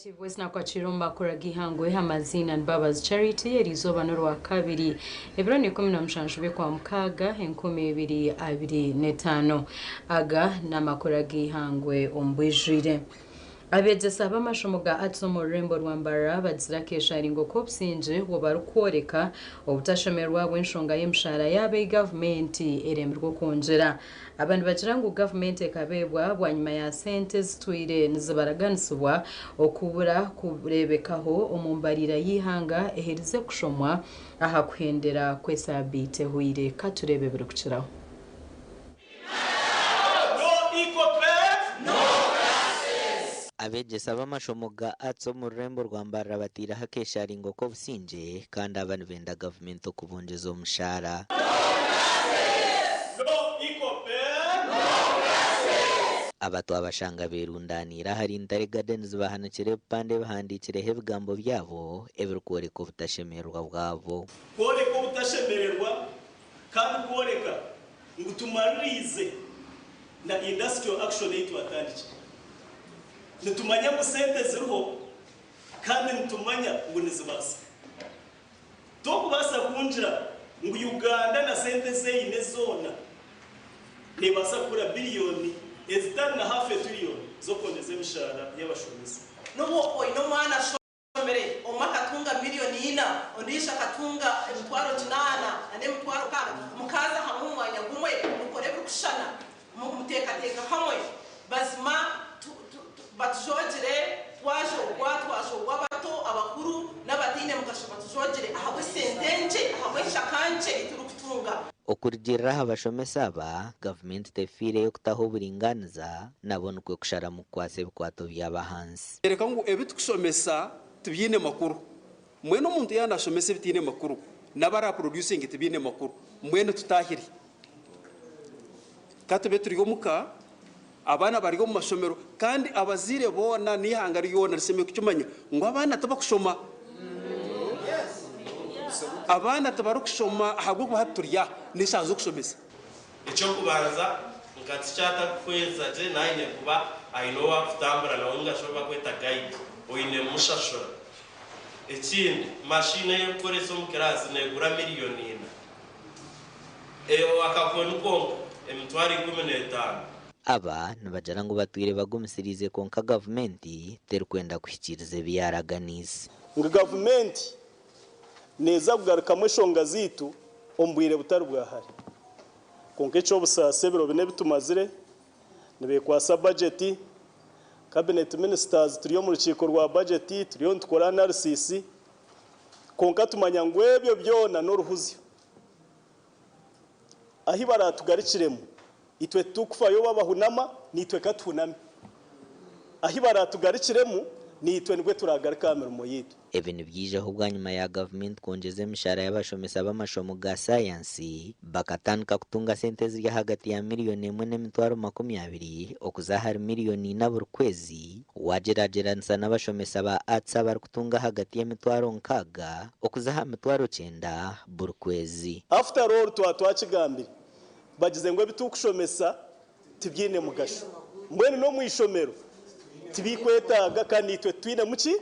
Negative voice na kwa chirumba kura Ageihangwe amazina Mbabazi Charity erizoba n'urwa kabiri ebiro ni 17 kwa mukaga 2025 aga namakuru Ageihangwe ombwijire abegesa b'amashomoga atso mu rembo rwambara bazirakesha ringo kopsinje wo barukoreka obutashemerwa bw'enshonga y'emshara yabe government eremerwa konjera abantu bagira ngo government ekabebwa bwanyuma ya sente zitwire nizibaraganisubwa okubura kurebekaho omumbarira yihanga eherize kushomwa aha kuhendera kwesabite huire katurebe biri kukiraho abegesa b'amashomoga atso mu rurembo rwambara batira hakesha ringo ko businje kandi abantu benda government okubonjeza omushara abatu abashanga berundanira hari intare gardens bahanukire pande bahandikireho ebigambo byabo ebirikworeka obutashemererwa bwabo koreka obutashemererwa kandi koreka ngutumaririze na industrial action y'itwatandiki nitumanya ngo sente ziriho kandi nitumanya ngo nizibasa tokubasa kunjira ngo Uganda na sente zeyine zona nibasa kura biliyoni ezitari na hafi triliyoni zo kongeza imishahara y'abashomezi n'uwo ino mwana shomere omaka tunga miliyoni ina ondisha katunga emitwaro 8 ane mitwaro kaga mukaza hamwe umwanya gumwe mukore bukushana mutekateka hamwe bazima batujogere twashogwa bato abakuru n'abadine mukashoma tujogere ahabwe sentenje ahabwe shakanje iturukutunga okurigirira abashomesa aba government tefire yo kutaho buringaniza nabona kwe kushara mu kwase bikwato by'abahansi reka ngo ebitukushomesa tubyine makuru mwene umuntu yanashomesa bitine makuru nabara producing tubine makuru mwene tutahiri katube turigo muka abana barigo mu mashomero kandi abazire bona nihanga riyona riseme kucyumanya ngo abana tabakushoma abana tabarukushoma ahubwo bahaturya nishazo kushomesa icyo kubanza ngati cyata kweza je naine kuba ainowa kutambura na unga shoba kweta guide oine mushashora ikindi mashine yo korezo mu kirasi negura miliyoni ina akakona ukongo emitwari 15 aba nabajara ngo batwire bagumisirize konka government terkwenda kuhikirize byaraganize ngo government neza kugaruka mu shonga zitu ombwire butari bwahari konke cyo busase biro bine bitumazire nibe kwasa budget cabinet ministers turiyo mu rukiko rwa budget turiyo tukora analysis konka tumanya ngo ebyo byona n'uruhuzyo ahi baratugarikiremo itwe tukufayo babahunama nitwe katuname ahi baratugarikiremo nitwe nigwe turagarika mirimo yitu ebintu byijeho bwanyuma ya government konjeza imishara y'abashomesa b'amashomo ga science bakatandika kutunga sente ziri hagati ya miliyoni 1.20 okuzahari miliyoni 4 buri kwezi wagerageranisa n'abashomesa ba atsa bari kutunga hagati ya 6 okuzaha 9 buri kwezi after all twakigambira bagize ngo bitukushomesa tibyine mugasho mwene no mwishomero tibikwetaga kandi itwe twine muki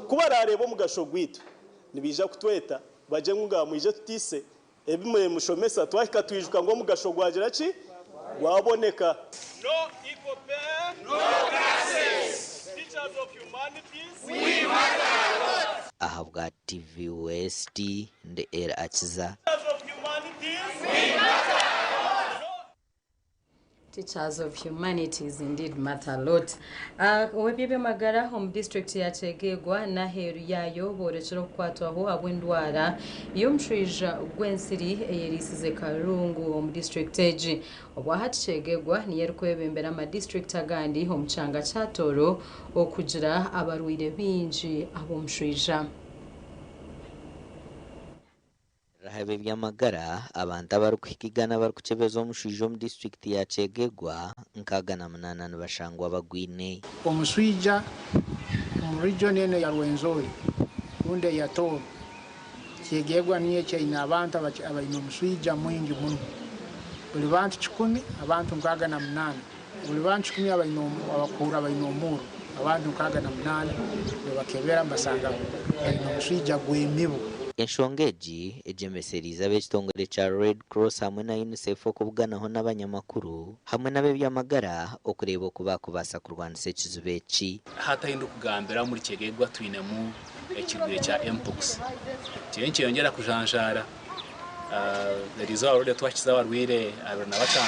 kuba rarebo mugasho gwitu nibija kutweta baje ngunga mwije tutise ebimwe mushomesa twahika twijuka ngo mugasho gwagira ki gwaboneka no equal pay no classes teachers of humanities we matter ahabwa TV West nde era akiza Teachers of humanities indeed matter a lot. Webebe magara home district ya Chegegwa na heru yayo borechero kwatwaho abwendwara iyo mshija gwensiri eyerisize Karungu home district eji obwahati Chegegwa niyer kwebembera ama district agandi home changa chatoro okugira abarwire binji abo mshija rahabe byamagara abantu abarukikigana barukucebezo omushijo mu district ya Chegegwa nkagana munana bashangwa bagwine omuswija mu region ene ya Rwenzori unde ya Toro Chegegwa niye cyina abantu abayino muswija mwingi muno buli bantu 10 abantu nkagana munana buli bantu 10 abayino abakura abayino muru abantu 68 bakebera mbasanga balina omuswija gw'emibu. Enshonga egi ejemeseriza ab'ekitongole kya Red Cross hamwe na UNICEF okuvuganaho n'abanyamakuru hamwe n'abebyamagara okureeba oku bakubaasa kurwanisa ekizibu eki. Hatahinduka kugambira muri Kyegegwa twinemu ekigwire kya mpox kiri nkiyongera kujanjara erizo already twakiza abarwire 25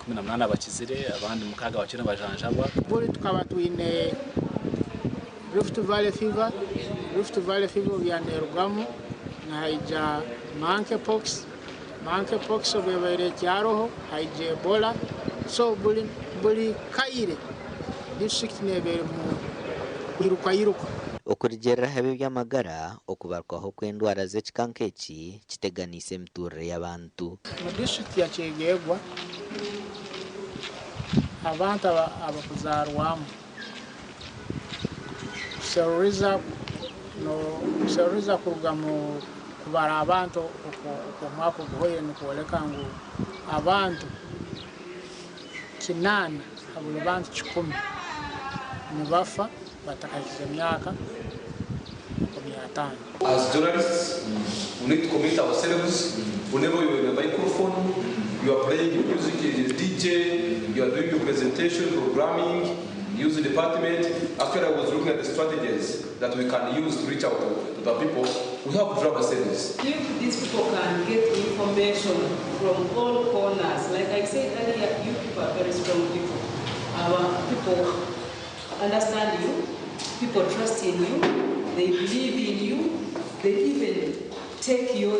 18 bakizire abandi 6 bakiri bajanjabwa. Buli tukaba twine Rift Valley fever byanerugamu naija monkeypox obebaire kyaroho haija Ebola, so buli kaire district nebere mu iruka okurigereraho eby'amagara okubarwaho kw'endwara z'ekikanka eki kiteganiise emiturire y'abantu. Mu district ya Kyegegwa abantu abakuzarwamu kuseruriza kuruga mu kubara abantu okumwaka oguhoire nikuoleka ngu abantu 8 abuli bantu 10 nibafa batakakiza emyaka 50. As journalists, we need to commit ourselves. Whenever you're in a microphone, you are playing your music, you're DJ, you are doing your presentation, programming, use the department. Actually, I was looking at the strategies that we can use to reach out to the people. We have drama service. If these people can get information from all corners, like I said earlier, you people are very strong people. People understand you, people trust in you, they believe in you, they even take your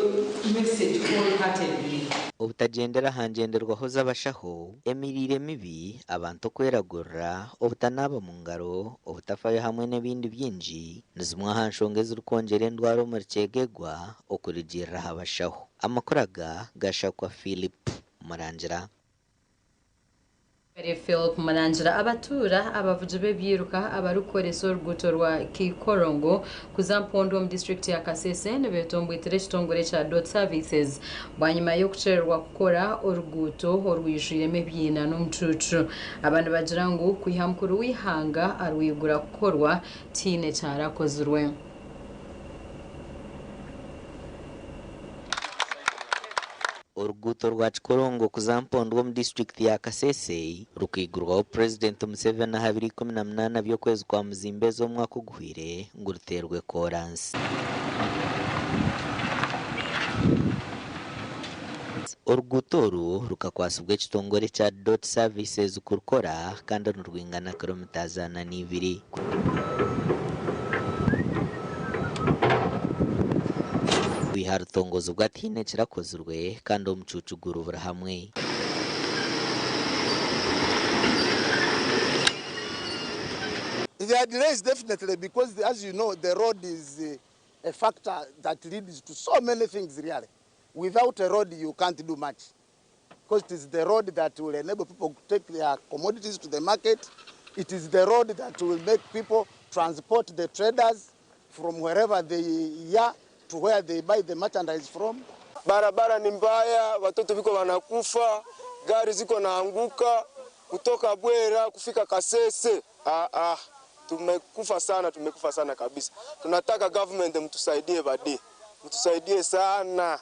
message wholeheartedly. Obutagendera hangenderwaho z'abashaho, emirire mibi, abantu kweragurira, obutanaaba mu ngaro, obutafayo hamwe n'ebindi byingi ni zimwe aha nshonga ezirikwongyera endwara omu Kyegegwa okurigiriraho abashaho. Amakuru aga gashakwa Philip Murangira. Philip Murangira. Abatura abavuzi b'ebyiruka abarukoresa oruguuto rwa Kikorongo kuza Mpondo mu district ya Kasese nebetombwitire ekitongole kya Dot Services bwanyuma y'okucererwa kukora oruguuto orwijwiremu ebyina n'omucuucu. Abantu bagira ngu kwiha mukuru w'ihanga arwigura kukorwa tiine kyarakozirwe. Oruguuto rwa Kikorongo kuza Mpondo mu district ya Kasese rukigurwaho President Museveni 2018 by'okwezi kwa Muzimbezi omwaka oguhwire ngu ruterwe koransi. Oruguuto oru rukakwasibwa ekitongole kya Dot Services kurukora kandi nurwingana kilomita 200. Kwiha rutongozo bwa tiine kirakozirwe kandi omucuucu gurubura hamwe. There are delays definitely because, as you know, the road is a factor that leads to so many things really. Without a road, you can't do much. Because it is the road that will enable people to take their commodities to the market. It is the road that will make people transport the traders from wherever they are to where they buy the merchandise from. Barabara ni mbaya, watoto viko wanakufa, gari ziko naanguka, kutoka Bwera kufika Kasese. Tumekufa sana kabisa. Tunataka government mtusaidie badi. Mtusaidie sana.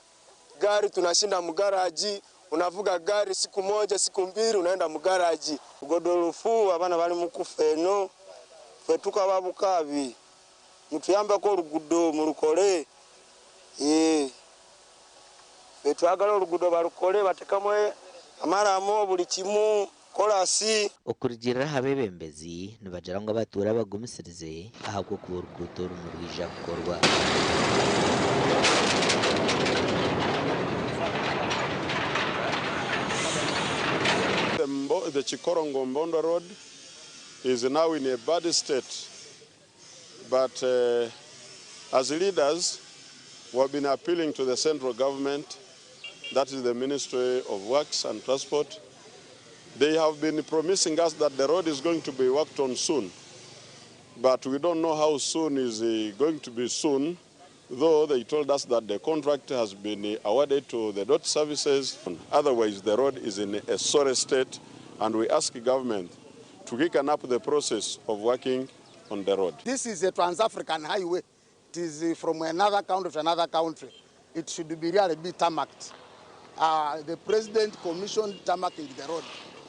Gari tunashinda mugaraji, unavuga gari siku moja, siku mbili unaenda mugaraji. Godolufu abana bali mukufeno. Fetuka babukabi. Mutuyamba ko rugudo murukole. Betwagala orugudo barukole batekamwe amaramo buli kimu kolasi. Okurigiriraho abebembezi nibagira ngo abatura bagumisirize ahabwo kuba oruguuto rumurwija kukorwa. The Kikorongo Mbondo Road is now in a bad state, but as leaders, we have been appealing to the central government, that is the Ministry of Works and Transport. They have been promising us that the road is going to be worked on soon, but we don't know how soon is going to be soon, though they told us that the contract has been awarded to the Dot Services. Otherwise, the road is in a sorry state, and we ask the government to quicken up the process of working on the road. This is a Trans-African highway. It is from another country to another country. It should be really be tarmacked. The president commissioned tarmacking the road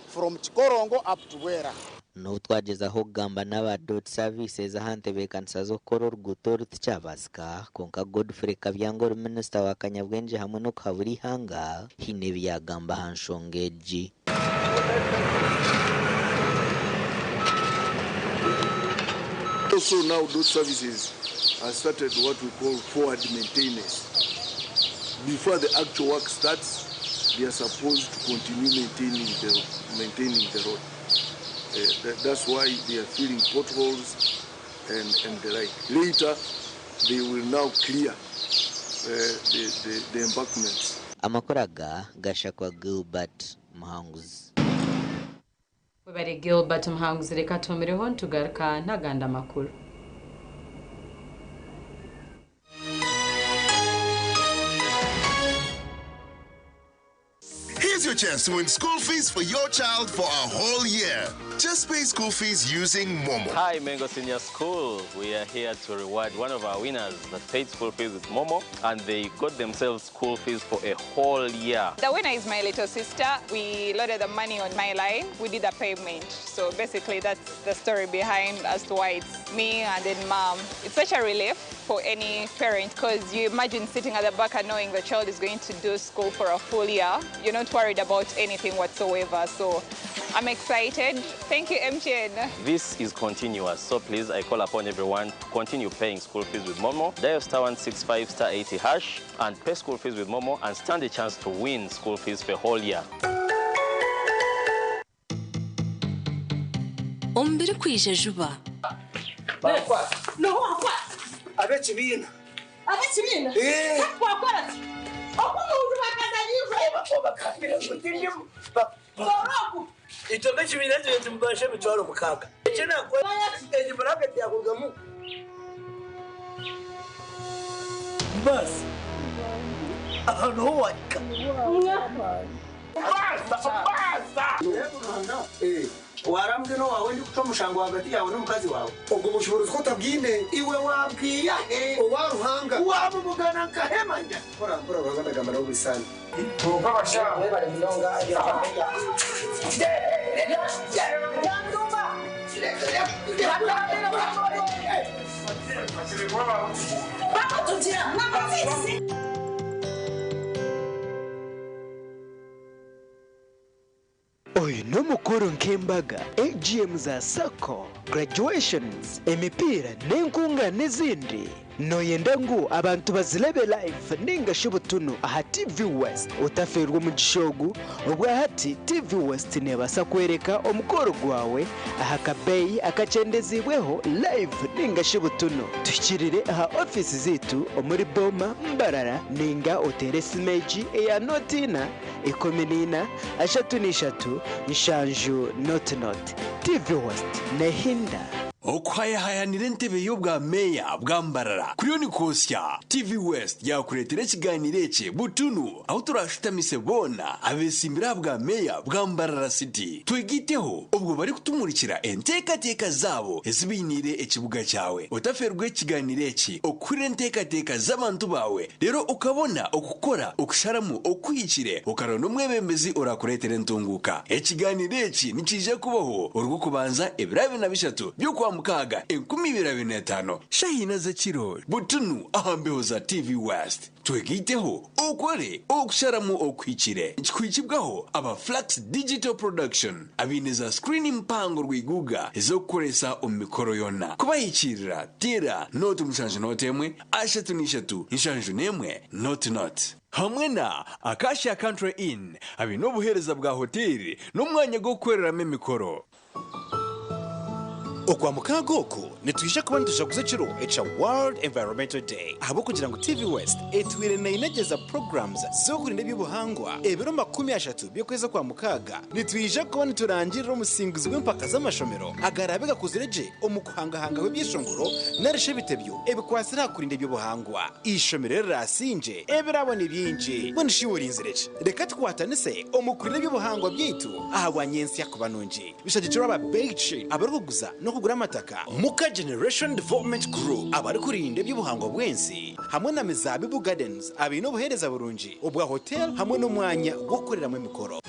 from Chikorongo up to Wera. No twagezaho kugamba n'aba dot services ahantebe kanisa zo korora gutora ticabasika konka Godfrey Kabyangoro minister wa Kanyabwenje hamwe no Kaburihanga hine byagamba hanshongeji. Also now dot services has started what we call forward maintenance. Before the actual work starts, they are supposed to continue maintaining the road. That's why they are filling potholes and the like. Later, they will now clear the embankments. Amakoraga gashakwa Gilbert Muhanguzi. Webare Gilbert Muhanguzi reka tumireho ntugaruka ntaganda makuru. Here's your chance to win school fees for your child for a whole year. Just pay school fees using Momo. Hi, Mango Senior School. We are here to reward one of our winners that paid school fees with Momo, and they got themselves school fees for a whole year. The winner is my little sister. We loaded the money on my line. We did a payment. So basically, that's the story behind as to why it's me and then mom. It's such a relief for any parent because you imagine sitting at the back and knowing the child is going to do school for a full year. You're not worried about anything whatsoever. So I'm excited. Thank you, MTN. This is continuous, so please, I call upon everyone to continue paying school fees with Momo. Dial *165 *80 hash and pay school fees with Momo and stand a chance to win school fees for a whole year. Ombere kwije juba. No, abechibina. Abechibina? Eh. Kwakwara. Okumuntu bakazanyije bakobakamira Soroku. Ito bechibina nje mbashe bitwaro mukaga. Ekina ko eji bracket yakugamu. Bas. Ano waka. Basa. Warambye no wawe ndi kuca mushango hagati yawe n'umukazi wawe. Ubwo bushobozi ko tabwine iwe wabwiya waruhanga wamugana nkahemanya. Kora uragadagamara no bisana. Tuva bashaka bari milonga Oyu no mukuru nk'embaga AGM za sako graduations emipira n'enkunga n'izindi noyenda ngo abantu bazilebe live ninga shubutunu aha TV West utaferwa mu gishogu ubwa hati TV West nebasa kwereka omukoro gwawe aha kabeyi akacendezibweho live ninga shubutunu tukirire aha office zitu omuri Boma Mbarara ninga oteresi meji eya notina ikominina ashatu nishatu nshanju not TV West nehinda okwayahayanira entebe y'obwa meya bwambarara kuriyo ni kosya TV West yakuretera ikiganiro eke butunu aho turashutamise bona abesimbira bwa meya bwambarara city twigiteho ubwo bari kutumurikira entekateka zabo ezibinire ekibuga cyawe utaferwe ikiganiro eki okure entekateka z'abantu bawe rero ukabona okukora okusharamu okwikire ukarona umwebembezi orakuretera entunguka ikiganiro eki nikije kubaho urwo kubanza ebirabe na bishatu byo mukaga 2025 shahina za kiro butunu ahambeho za TV West twegiteho okore okusharamu okwikire ikikwikibwaho aba Flex Digital Production abineza screen mpango rwiguga ezokoresa omikoro yona kubayikirira tera note mushanje notemwe ashatu nishatu inshanju nemwe not hamwe na Acacia Country Inn abinobuhereza bwa hoteli n'umwanya go kwereramo imikoro okwa mukagoko nitwisha kuba nitujaguza kiro echa World Environmental Day ahabo kugira ngo TV West etwire na inageza programs zo kurinda by'ubuhangwa ebiro 30 byo kweza kwa mukaga nitwisha kuba niturangirira umusingizi w'impaka z'amashomero agarabega kuzireje omukuhangahanga w'ibyishongoro narishe bitebyo ebikwasira kurinda by'ubuhangwa ishomero rasinje ebirabona byinji bonishiwuri inzireje reka twatanise omukurinde by'ubuhangwa byitu ahabanyensi yakubanonje bishagiciro aba beige abaruguza no kugura amataka muka Generation Development Group abari kurinde by'ubuhangwa bwensi hamwe na Mizabibu Gardens abino buhereza burunji ubwa hotel hamwe n'umwanya wo gukoreramo imikoro.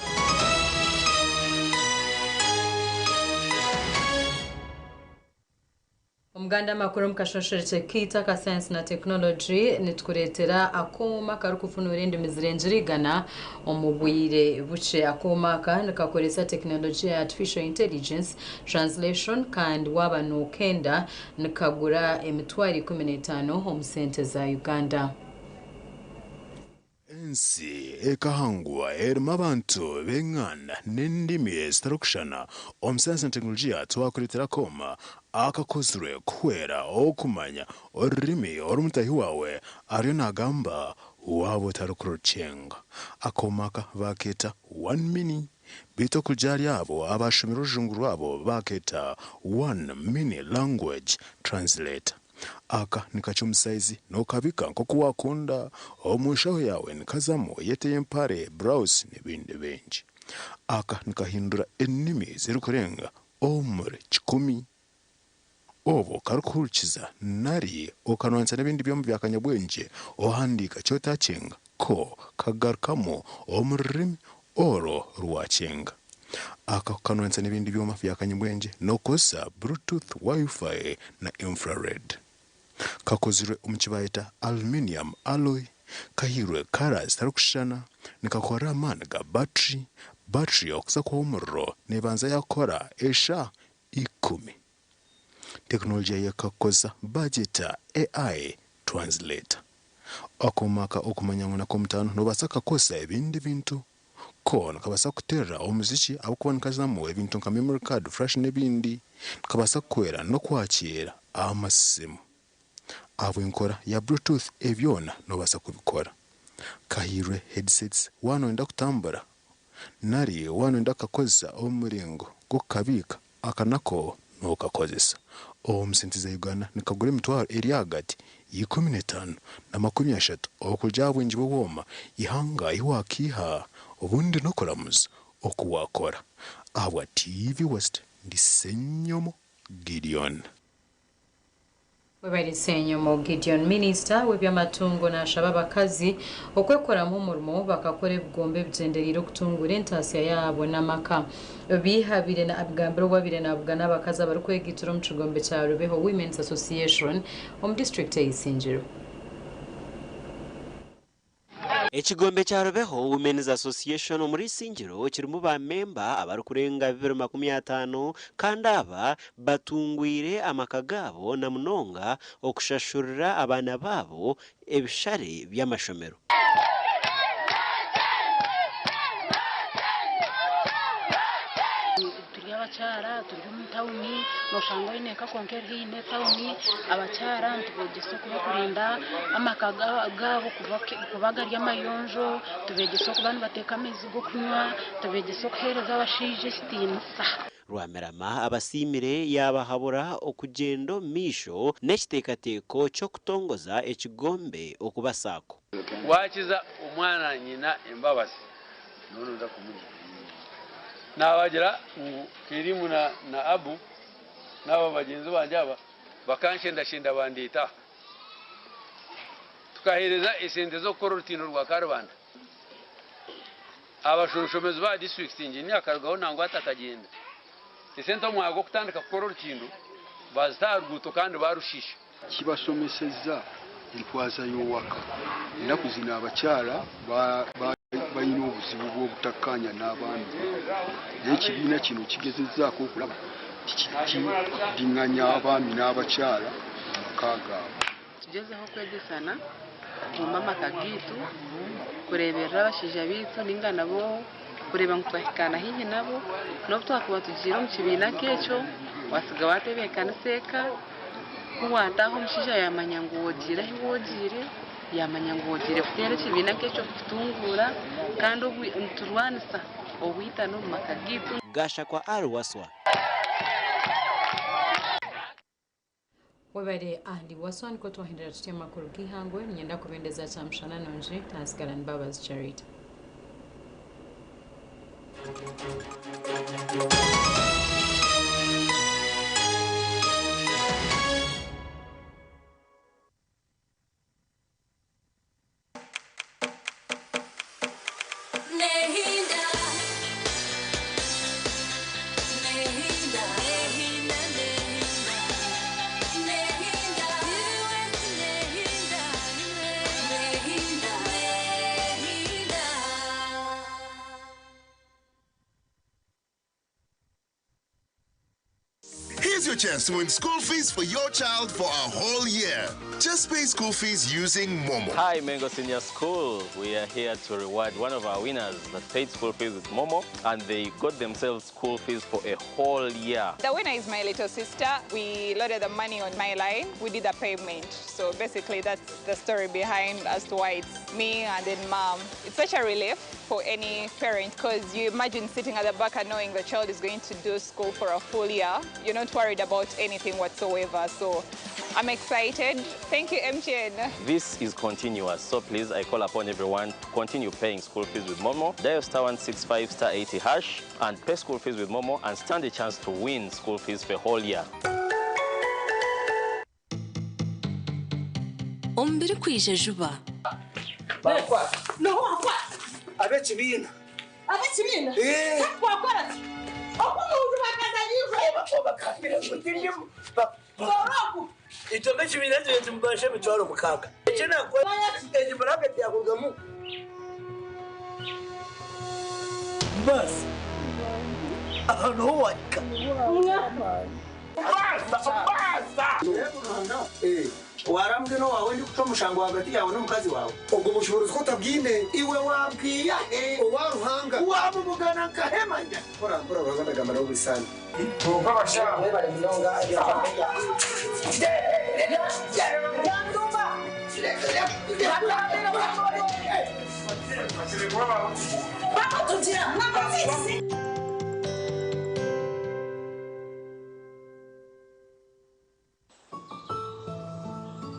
Umuganda makuru mukashosheretse kita ka science na technology nitkuretera akoma karukufunura indimi zirenjirigana omubwire buce akoma nikakoresa technology ya artificial intelligence translation kandi wabano kenda nikagura emitwari 15 omusente za Uganda. Ensi ekahangwa erima abantu bengana n'endimi ezitarukushana omusayansi na tekinologiya twakuletera koma akakozirwe kuhwera okumanya orurimi orumutahi wawe ariyo nagamba wabo tarukurucenga akomaka baketa 1 mini bito kujari abo abashomero rujungu rwabo baketa 1 mini language translator aka nikachomusaizi nokabika nkoko wakunda omushaho yawe nikazamo yeteye mpare browse n'ibindi benji aka nikahindura ennimi zirukurenga omure 10 obo karukurukiza nari okanwansa n'ibindi byo byakanyabwenje ohandika cyotacenga ko kagarukamo omurimi oro rwacenga aka kanwansa n'ibindi byoma byakanyabwenje nokosa bluetooth wifi na infrared kakozirwe umukibayita aluminium alloy kahirwe colors tarukushana nikakora amana ga battery okusa kwa umuriro nebanza yakora esha 10 teknolojia yakakoza budgeta AI translator akomaka okumanya na komutano nobasaka kosa ebindi bintu ko nakabasa kutera omuziki abukubona kazamo ebintu nka memory card flash nebindi kabasa kwera no kwakira amasimu abo inkora ya bluetooth ebyona nobasa kubikora kahirwe headsets wano enda kutambura nari wano enda kakoza omuringo gukabika akanako nokakozesa omusintiza Uganda nikagura emitwaro eri hagati 15 na 30 okujja bwingi bwoma ihanga iwakiha obundi nokolamuza okuwakora abwa TV West ndisenyomo Gideon. Webari senyomo Gideon Minister w'ebyamatungo na shababa kazi okwekora mu murimo bakakore bugombe byenderiro kutungura entasiya yabo namaka bihabire na abgambiro wabire na abgana bakaza barukwegitiro mu kigombe cya Rubeho Women's Association district y'Isinjiro. Ekigombe cya Rubeho Women's Association muri Singiro kirimu ba member abarukurenga 250 kandi aba batungwire amakagabo na munonga okushashurira abana babo ebishare by'amashomero. Abacyara turi mu tawuni noshanga ineka konkera hine tawuni abacyara ntubegese kuba kurinda amakaga gabo kubaga ry'amayonjo tubegese kuba bateka amezi go kunywa tubegese kuhereza abashije sitini Rwamerama abasimire yabahabura okugendo misho n'ekitekateko cyo kutongoza ekigombe okubasako wakiza umwana nyina Mbabazi none uza kumugira nabagira kirimu na abu nabo bagenzi banje aba bakanshendashinda bandita tukahereza isente zo gukora urutino rwa Karubanda abashonshomezo ba district engineer akargaho nango atakagenda isente omwago kutandika gukora urutino bazitarguto kandi barushisha kibashomeseza intwaza y'owaka nakuzina abacyara bayina obuzibu bw'obutakkaanya n'abantu n'ekibiina kino kigezezzaako okulaba kidinganya abaami n'abakyala amaka gaabwe. Tugezeho kwegesana mu mamaka gitu kureberera abashaija bitu ninga nabo kureba ngu twahikana hihi nabo n'obu twakuba tugiire omu kibiina kyekyo wasiga watebekana seka kuwataho omushaija yamanya ngu wogire ahi wogire yamanya ngu wogire kuteera ekibiina ky'okutungura kandi niturwanisa obwitano omu maka gaitu. Gasha kwa Arwaswa. Wabare ahli waswan ko twahindira tutia makuru gihangwe nyenda kubendeza chamshana nonje nasigara Mbabazi Charity. Here's your chance to win school fees for your child for a whole year. Just pay school fees using Momo. Hi, Mengo Senior School. We are here to reward one of our winners that paid school fees with Momo, and they got themselves school fees for a whole year. The winner is my little sister. We loaded the money on my line. We did a payment. So basically that's the story behind as to why it's me and then mom. It's such a relief for any parent because you imagine sitting at the back and knowing the child is going to do school for a full year. You're not worried about anything whatsoever. So I'm excited. Thank you, MTN. This is continuous, so please, I call upon everyone to continue paying school fees with Momo. Dial *165*80# and pay school fees with Momo and stand a chance to win school fees for a whole year. Ombere kwije juba. No, abekibina. Abekibina? Wakora. Okumuntu bakaza bakakira mutindimu. Boroku. Ito bekibina cyo mbashe bitwaro mukaga. Icyo nakora eje bracket yakugamu. Bas. Aho waka. Warambwe no wawe ndi kuca mushango hagati yawe n'umukazi wawe. Ubwo bushobozi ko tabwine iwe wabwiya waruhanga wamugana nkahemanya. Kora uragadagamara ubisana. Tuva bashaka bari milonga ya.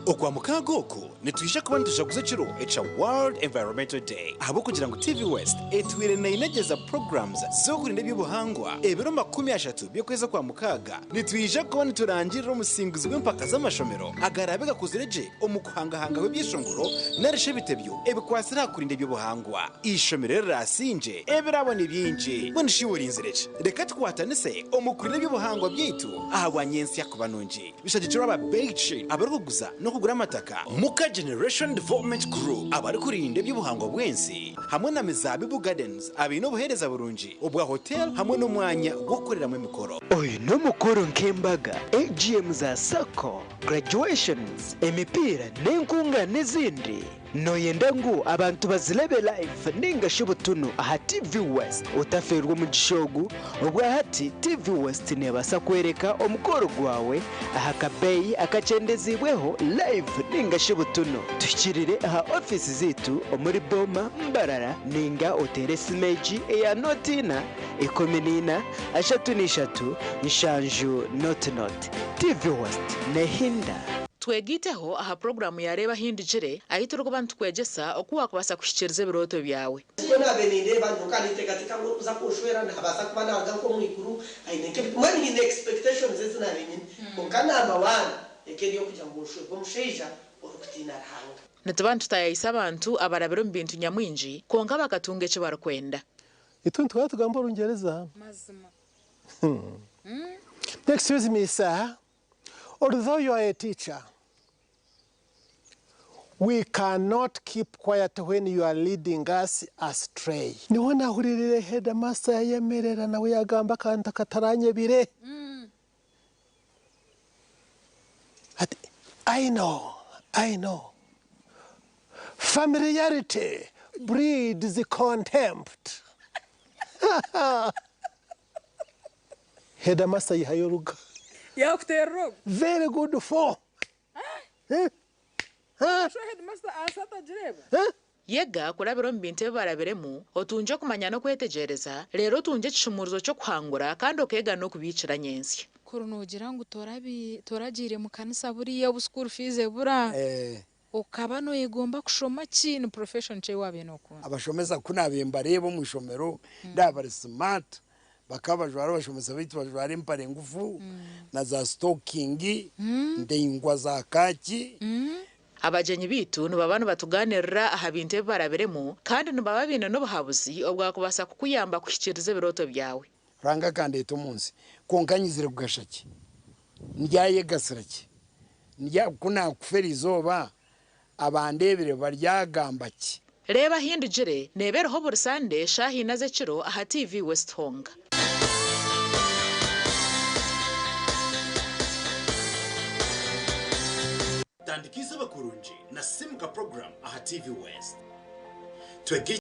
Okwa mukagoko nitwisha kubana tushakuze chiro echa World Environmental Day ahabo kugira ngo TV West etwire na inageza programs zo kurinda by'ubuhangwa ebiro 30 byo kweza kwa mukaga nitwisha kubana turangirira umusingizi w'impaka z'amashomero agarabega kuzireje omukuhangahanga w'ibyishongoro narishe bitebyo ebikwasira kurinda by'ubuhangwa ishomero rasinje ebirabona ibyinje bonishiwuri inzireje reka twatanise omukurinde by'ubuhangwa byitu ahabanyensi yakubanonje bishagiciro aba beige abaruguza no kugura amataka Muka Generation Development Crew abari kurinda by'ubuhangwa bwensi hamwe na Mizabibu Gardens abino buhereza burunji ubwa hotel hamwe n'umwanya wo koreramo imikoro oyu no mukoro nk'embaga AGM za sako graduations emipira n'enkunga n'izindi noyenda ngo abantu bazilebe live ningashobotuno aha TV West utaferwa mu gishogu ubwa hati TV West nebasa kwereka omukoro gwawe aha kabeyi akacendezibweho live ningashobotuno tukirire aha office zitu omuri Boma Mbarara ninga otere simeji eya notina ikomenina ashatu nshanju not TV West nehinda twegiteho aha programu yareba hindijire ahitoro kubantu kwegesa okuwa kubasa kushikiriza ibiroto byawe kona beninde bantu kandi tekatika ngo uza kushwera ntabasa kuba naga ko mwikuru ayineke mani ni expectations zina benyine ukana amabana ekeri yo kujya mu shwe ko musheja okutina rahanga natabantu tayisa abantu abarabiro mbintu nyamwinji konga bakatunga cyo barakwenda ituntu twatugamba urungereza mazima excuse me sir, although you are a teacher, we cannot keep quiet when you are leading us astray. Niwana huririre headmaster yemerera nawe yagamba kanta kataranye bire. I know. Familiarity breeds contempt. Headmaster yihayoruga. Ya kutero. Very good for. Sho headmaster asata jireba. Yega kurabiro mbinte baraberemu otunje kumanya no kwetegereza rero tunje kishumuruzo cyo kwangura kandi okega no kubicira nyensi kurunugira ngo toragire mu kanisa buriya bu school fees bura ukaba no igomba kushoma kintu profession cye wabe no ko abashomeza kunabemba rebo mu ishomero ndabari smart bakabajwara bashomeza bitu bajwara impare ngufu na za stocking ndengwa za kaki abajenyi bitu nubabana batuganirira aha binte baraberemu kandi nubababina no buhabuzi obwakubasa kukuyamba kushikiriza biroto byawe ranga kandi eto munsi konkanyizire kugashaki ndyaye gasiraki ndya kuna kufera izoba abandebere baryagambaki reba hindujire nebereho bursande shahi naze kiro aha TV West Honga tandikisa bakurunji na simuka program aha TV West